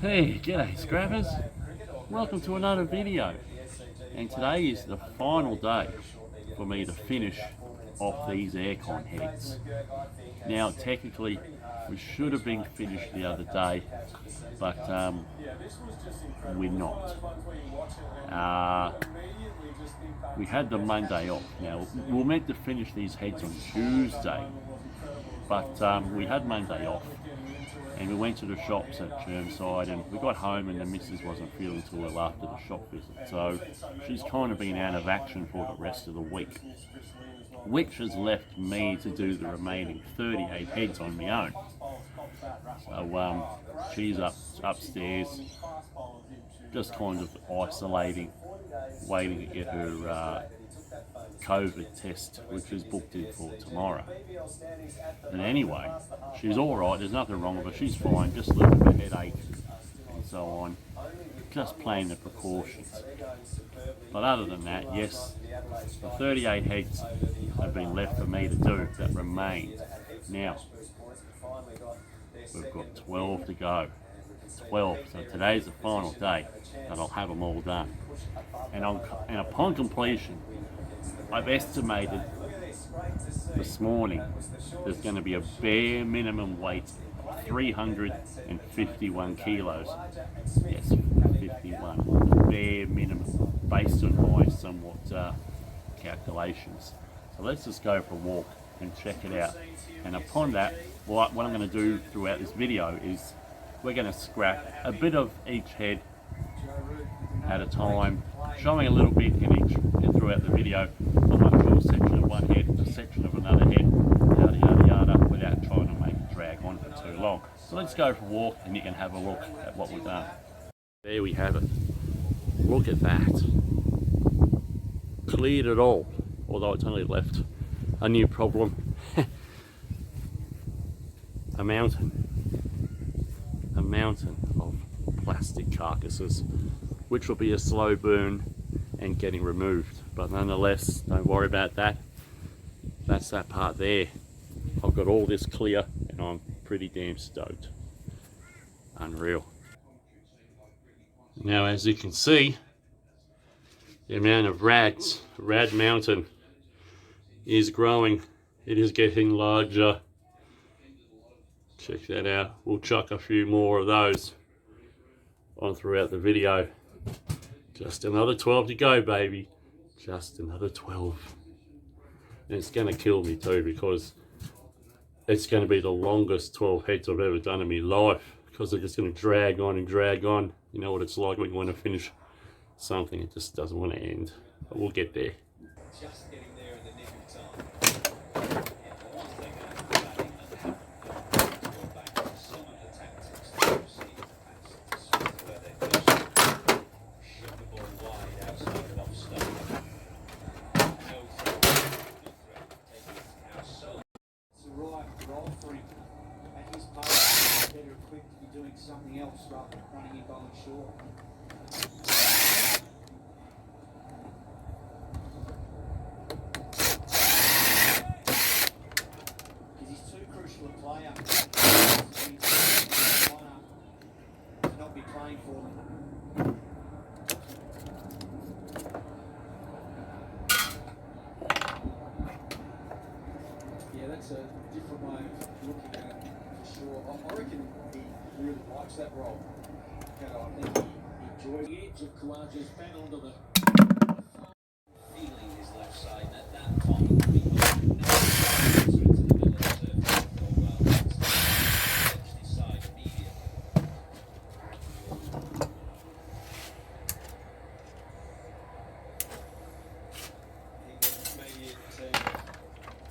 Hey, g'day scrappers. Welcome to another video. And today is the final day for me to finish off these aircon heads. Now technically we should have been finished the other day, but we're not. We had the Monday off. Now we were meant to finish these heads on Tuesday, but we had Monday off. And we went to the shops at Chermside, and we got home and the missus wasn't feeling too well after the shop visit. So she's kind of been out of action for the rest of the week, which has left me to do the remaining 38 heads on my own. So she's upstairs, just kind of isolating, waiting to get her COVID test, which is booked in for tomorrow. And anyway, she's alright, there's nothing wrong with her, she's fine, just a little bit of headache and so on, just playing the precautions. But other than that, yes, the 38 heads have been left for me to do that remain. Now, we've got 12 to go. 12, so today's the final day that I'll have them all done. And upon completion, I've estimated this morning there's going to be a bare minimum weight of 351 kilos. Yes, 51. Bare minimum, based on my somewhat calculations. So let's just go for a walk and check it out. And upon that, what I'm going to do throughout this video is we're going to scrap a bit of each head at a time, showing a little bit in each throughout the video. I might show a section of one head, a section of another head, yada yada yada, without trying to make it drag on for too long. So let's go for a walk and you can have a look at what we've done. There we have it. Look at that. Cleared it all, although it's only left a new problem. A mountain of plastic carcasses, which will be a slow burn and getting removed. But nonetheless, don't worry about that. That's that part there. I've got all this clear and I'm pretty damn stoked. Unreal. Now, as you can see, the amount of Rad Mountain is growing. It is getting larger. Check that out. We'll chuck a few more of those on throughout the video. Just another 12 to go, baby. Just another 12. And it's going to kill me too, because it's going to be the longest 12 heads I've ever done in my life, because they're just going to drag on and drag on. You know what it's like when you want to finish something, it just doesn't want to end. But we'll get there. Just getting there in the nick of time. Something else rather than running in bowling short. Because he's too crucial a player to not be playing for them. Yeah, that's a different way of looking at it for sure. I reckon he really likes that role. I think he enjoys the edge of Kawaja's bang onto the feeling his left side at that top.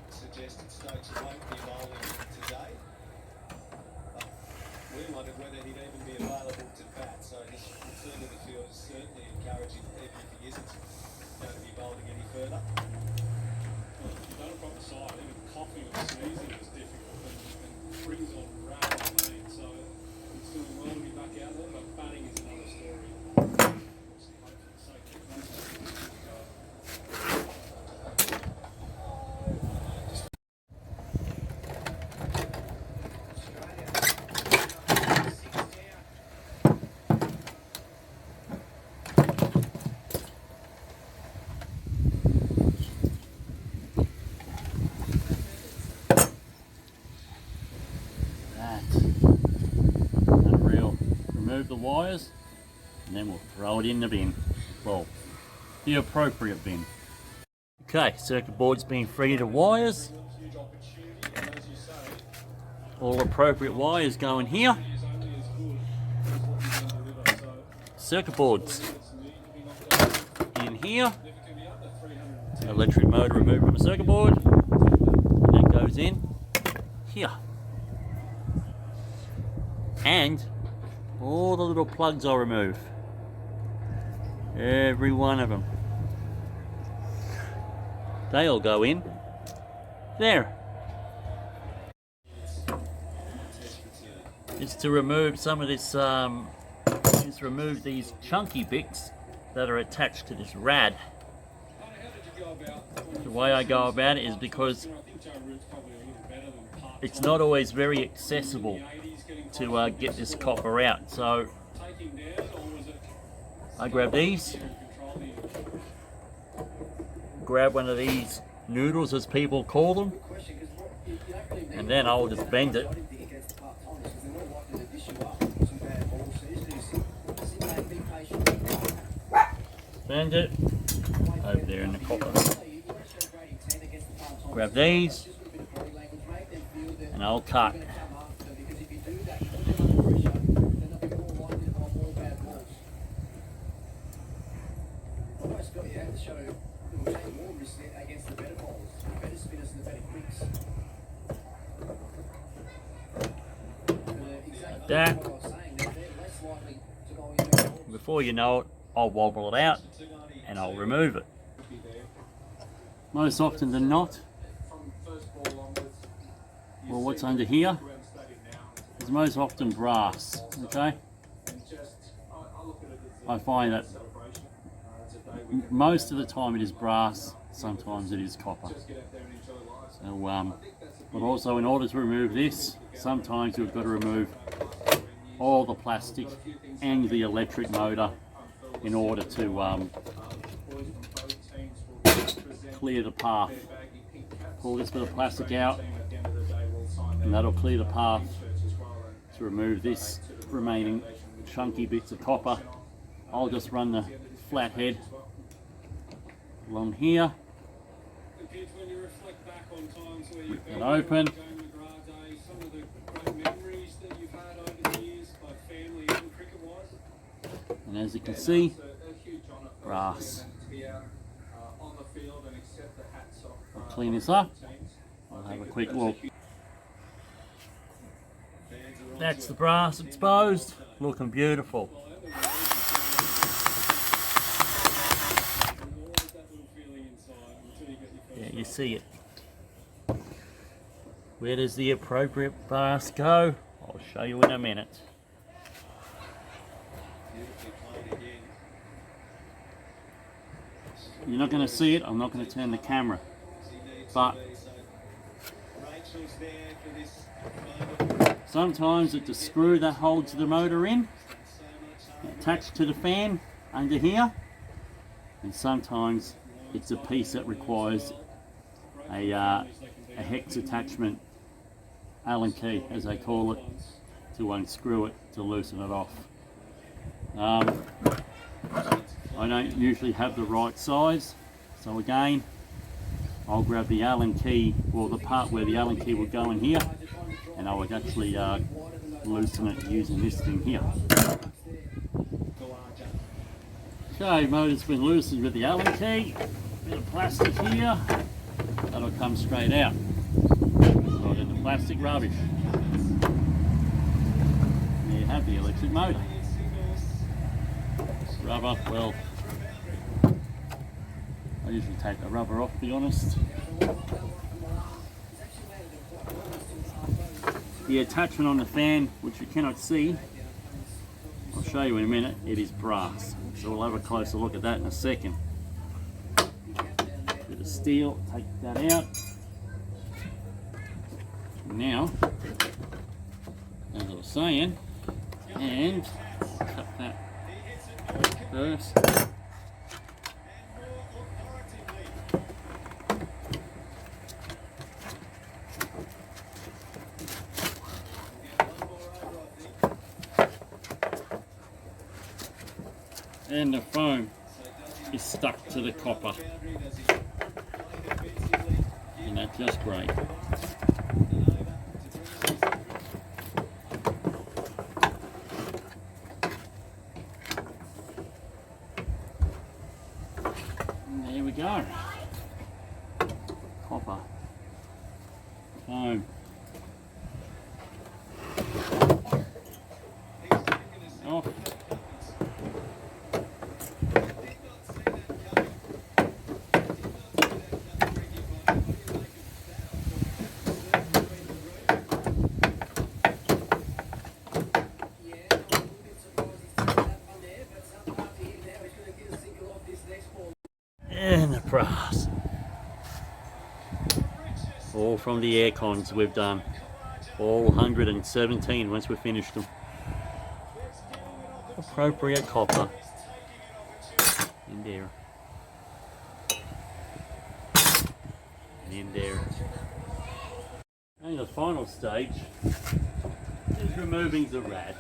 Suggested Stokes won't be bowling today. We wondered whether he'd even be available to bat, so his return to the field is certainly encouraging, even if he isn't going to be bowling any further. Well, if you don't have a side, even coughing or sneezing is difficult, and brings on rapid pain, so he's doing well to be back out there, but batting is another story. Obviously, hope for the sake of the remove the wires, and then we'll throw it in the bin. Well, the appropriate bin. Okay, circuit board's been freed of wires. All appropriate wires go in here. Circuit boards in here. Electric motor removed from the circuit board. And that goes in here. And all the little plugs I remove. Every one of them. They all go in there. It's to remove some of this, just remove these chunky bits that are attached to this rad. The way I go about it is because it's not always very accessible to get this copper out. So I grab these, grab one of these noodles as people call them, and then I'll just bend it. Bend it over there in the copper. Grab these and I'll cut. Like that. Before you know it, I'll wobble it out and I'll remove it. Most often than not, well, what's under here is most often brass, okay? I find that most of the time it is brass, sometimes it is copper. So, but also in order to remove this, sometimes you've got to remove all the plastic and the electric motor in order to clear the path. Pull this bit of plastic out and that'll clear the path to remove this remaining chunky bits of copper. I'll just run the flat head along here, rip that open, and as you can see, brass. I'll clean this up, I'll have a quick look. That's the brass exposed, looking beautiful. Yeah, you see it. Where does the appropriate brass go? I'll show you in a minute. You're not going to see it, I'm not going to turn the camera, but sometimes it's a screw that holds the motor in, attached to the fan under here, and sometimes it's a piece that requires a hex attachment, Allen key as they call it, to unscrew it, to loosen it off. I don't usually have the right size, so again I'll grab the Allen key, or the part where the Allen key will go in here, and I would actually loosen it using this thing here. Okay, motor's been loosened with the Allen key, bit of plastic here, that'll come straight out, not in the plastic rubbish. There you have the electric motor. Rubber, well, I usually take the rubber off, to be honest. The attachment on the fan, which you cannot see, I'll show you in a minute, it is brass. So we'll have a closer look at that in a second. Bit of steel, take that out. Now, as I was saying, and cut that first. and the foam is stuck to the copper, and that's just great. And there we go. Copper, foam. Off. And the brass. All from the Aircons we've done. All 117 once we finished them. Appropriate copper. In there. And in there. And the final stage is removing the rad.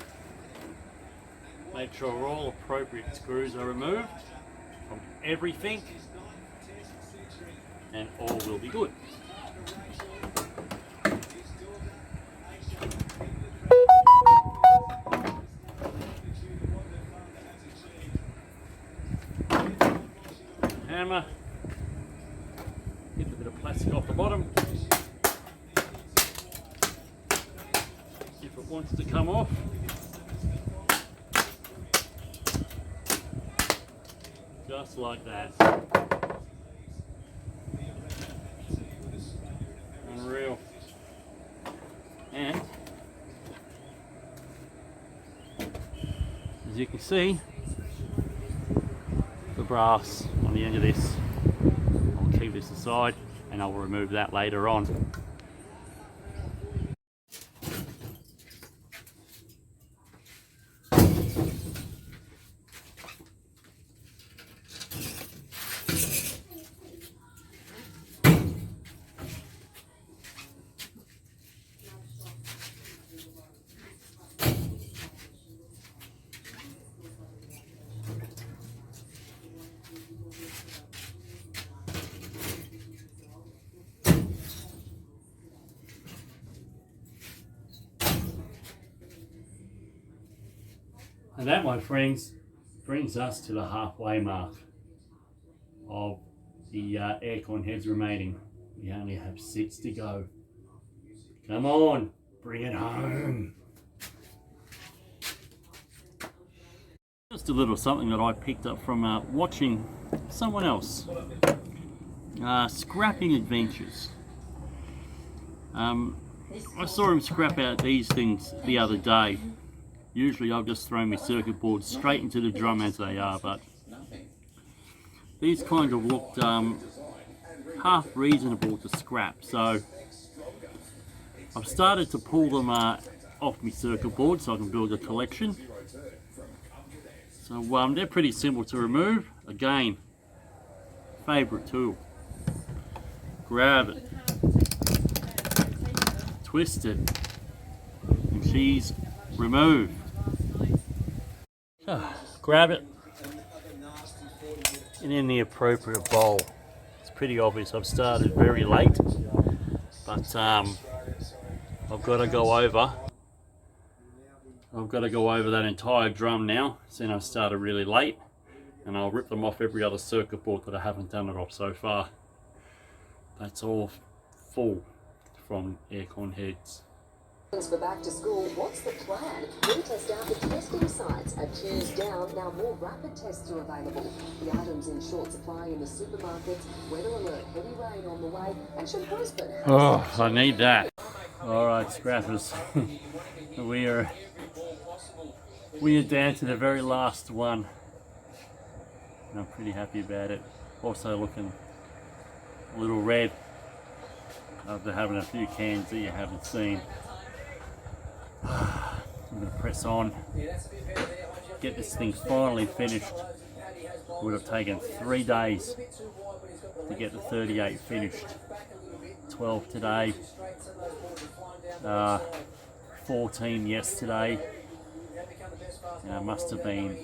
Make sure all appropriate screws are removed from everything, and all will be good. Hammer, get a bit of plastic off the bottom. If it wants to come off, just like that. Unreal. And as you can see, the brass on the end of this, I'll keep this aside and I'll remove that later on. And that, my friends, brings us to the halfway mark of the aircon heads remaining. We only have 6 to go. Come on, bring it home. Just a little something that I picked up from watching someone else. Scrapping adventures. I saw him scrap out these things the other day. Usually I've just thrown my circuit boards straight into the drum as they are, but these kind of looked half reasonable to scrap. So I've started to pull them off my circuit board so I can build a collection. So they're pretty simple to remove. Again, favourite tool. Grab it, twist it, and she's removed. Grab it, and in the appropriate bowl. It's pretty obvious I've started very late, but I've got to go over. That entire drum now, since I've started really late, and I'll rip them off every other circuit board that I haven't done it off so far. That's all full from aircon heads. For back to school, what's the plan? Retest out the testing sites. At Choose Down, now more rapid tests are available. The items in short supply in the supermarkets. Weather alert, heavy rain on the way, and should Brisbane. Oh, I need that. All right, scrappers. we are down to the very last one. And I'm pretty happy about it. Also looking a little red after having a few cans that you haven't seen. I'm going to press on, get this thing finally finished. It would have taken 3 days to get the 38 finished. 12 today, 14 yesterday, Must have been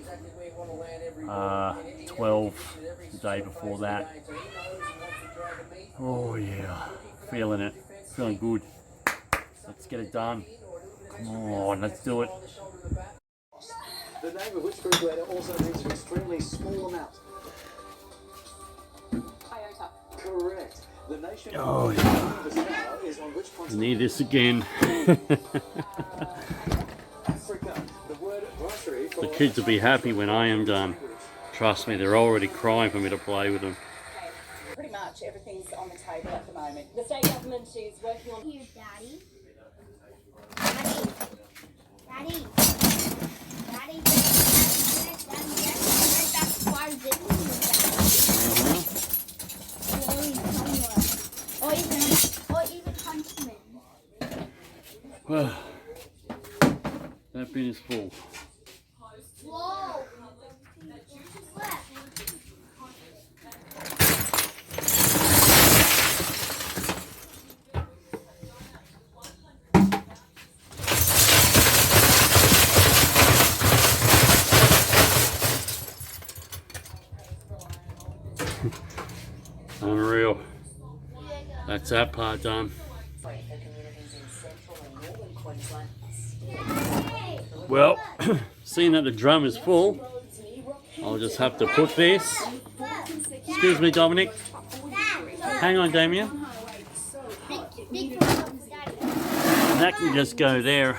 12 the day before that. Oh yeah, feeling it, feeling good. Let's get it done. Come on, let's do it. The name of which group letter also means an extremely small amount. Iota. Correct. The nation Oh yeah. is on which continent? Need this again. Africa. The word brasserie for The kids will be happy when I am done. Trust me, they're already crying for me to play with them. Pretty much everything's on the table at the moment. The state government is working on. Here, Daddy. Daddy. Daddy. Daddy. That's why or even Huntsman. Well, that bin is full. Whoa. What? Unreal. That's that part done. Well, seeing that the drum is full, I'll just have to put this. Excuse me, Dominic. Hang on, Damien. That can just go there.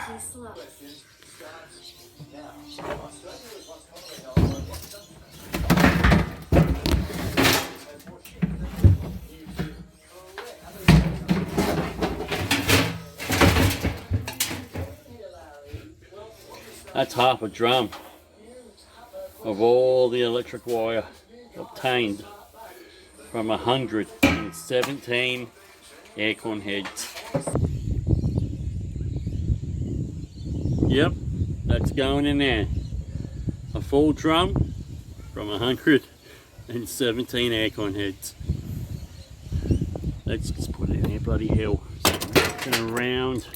That's half a drum of all the electric wire obtained from 117 aircon heads. Yep, that's going in there. A full drum from 117 aircon heads. Let's just put it in there, bloody hell. Turn around.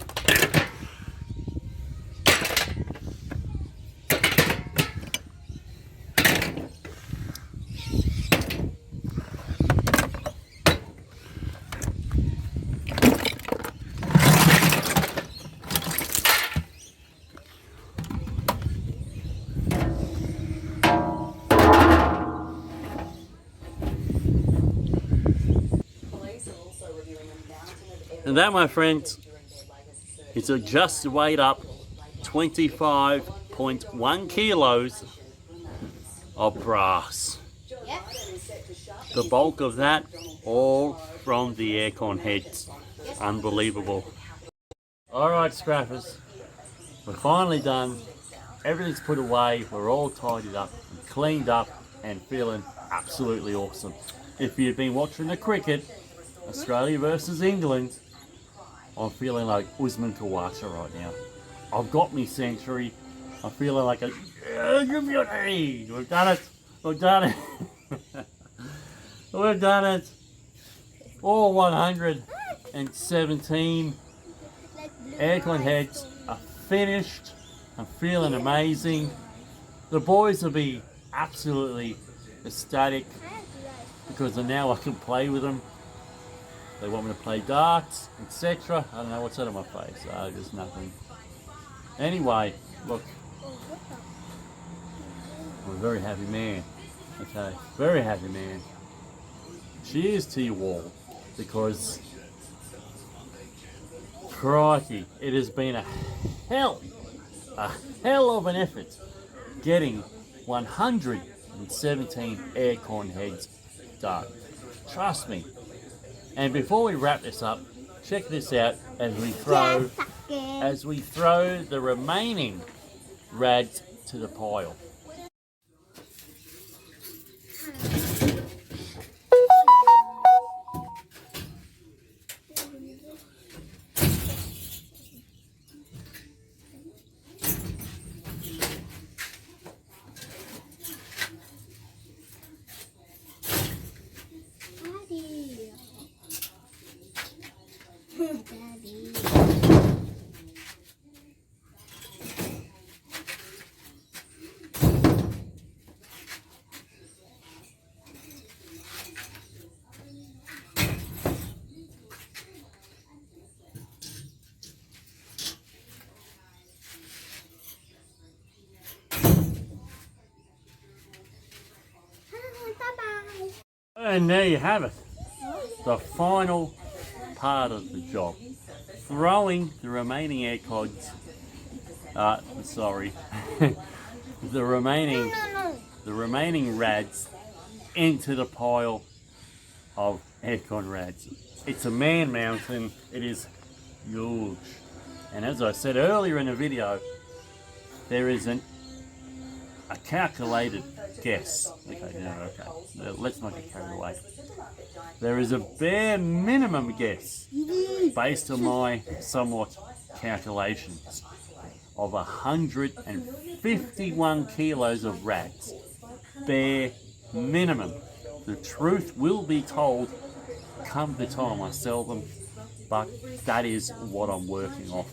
And that, my friends, is a just weighed up 25.1 kilos of brass. The bulk of that all from the aircon heads. Unbelievable. Alright, scrappers, we're finally done. Everything's put away, we're all tidied up and cleaned up and feeling absolutely awesome. If you've been watching the cricket, Australia versus England, I'm feeling like Usman Khawaja right now. I've got me century. I'm feeling like a we've done it. We've done it. We've done it. All 117 aircon heads are finished. I'm feeling amazing. The boys will be absolutely ecstatic because now I can play with them. They want me to play darts, etc. I don't know what's out of my face. There's nothing. Anyway, look. I'm a very happy man. Okay, very happy man. Cheers to you all, because crikey, it has been a hell of an effort getting 117 aircon heads done. Trust me. And before we wrap this up, check this out as we throw the remaining rads to the pile. And there you have it. The final part of the job. Throwing the remaining Aircods, the remaining Rads into the pile of Aircon Rads. It's a man mountain. It is huge. And as I said earlier in the video, there is a calculated guess. Let's not get carried away. There is a bare minimum guess based on my somewhat calculations of 151 kilos of Rads. Bare minimum. The truth will be told come the time I sell them, but that is what I'm working off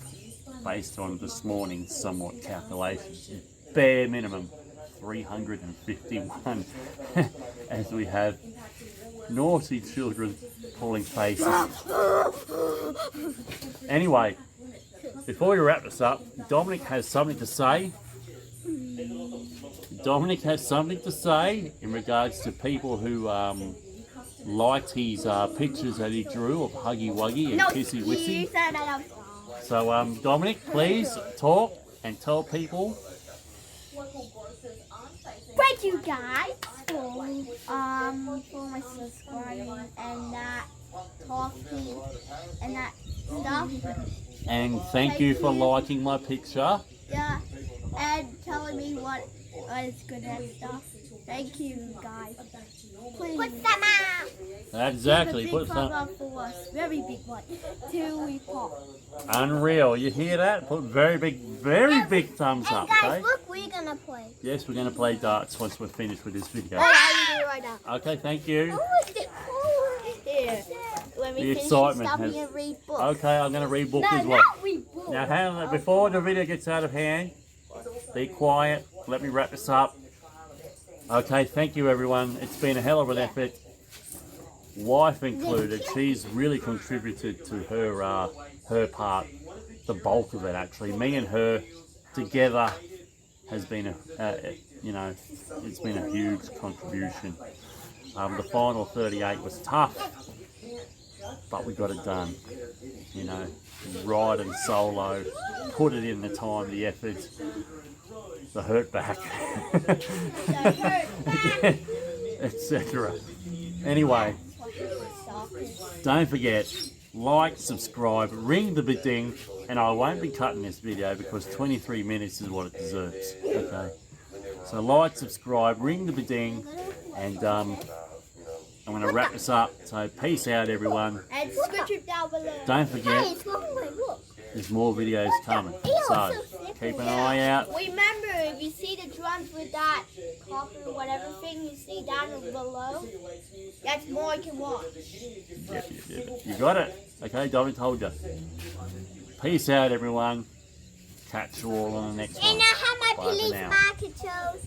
based on this morning's somewhat calculations. Bare minimum 351 as we have naughty children pulling faces. Anyway, before we wrap this up, Dominic has something to say. Dominic has something to say in regards to people who liked his pictures that he drew of Huggy Wuggy and Kissy Wissy. So Dominic, please talk and tell people. Thank you guys for my subscribing and that talking and that stuff. And thank you for liking my picture. Yeah, and telling me what is good and stuff. Thank you guys. Please. Put some out. Exactly. Big Put thumbs some. up for us. Very big one. Till we pop. Unreal. You hear that? Put very big thumbs up. Guys, Okay. look, we're gonna play. Yes, we're going to play darts once we're finished with this video. Oh, yeah, you do it right now. Okay. Thank you. Here. Let me The finish excitement this stuff has- and read books. Okay, I'm going to read books No, as well. not read books. Now, hang on, before the video gets out of hand, be quiet. Let me wrap this up. Okay, thank you everyone. It's been a hell of an effort. Wife included, she's really contributed to her part, the bulk of it actually. Me and her together has been it's been a huge contribution. The final 38 was tough, but we got it done. You know, riding solo, put it in the time, the effort, the hurt back, etc. Anyway, don't forget, like, subscribe, ring the ding, and I won't be cutting this video because 23 minutes is what it deserves. Okay, so like, subscribe, ring the ding, and I'm going to wrap this up. So peace out everyone. And subscribe down below. Don't forget, Hey, it's not my book. there's more videos coming. So keep an eye out. Remember, if you see the drums with that coffee or whatever thing you see down below, that's more you can watch. Yep. You got it. Okay, Dominic told you. Peace out everyone. Catch you all on the next one. And I have my Bye for police now. market shows.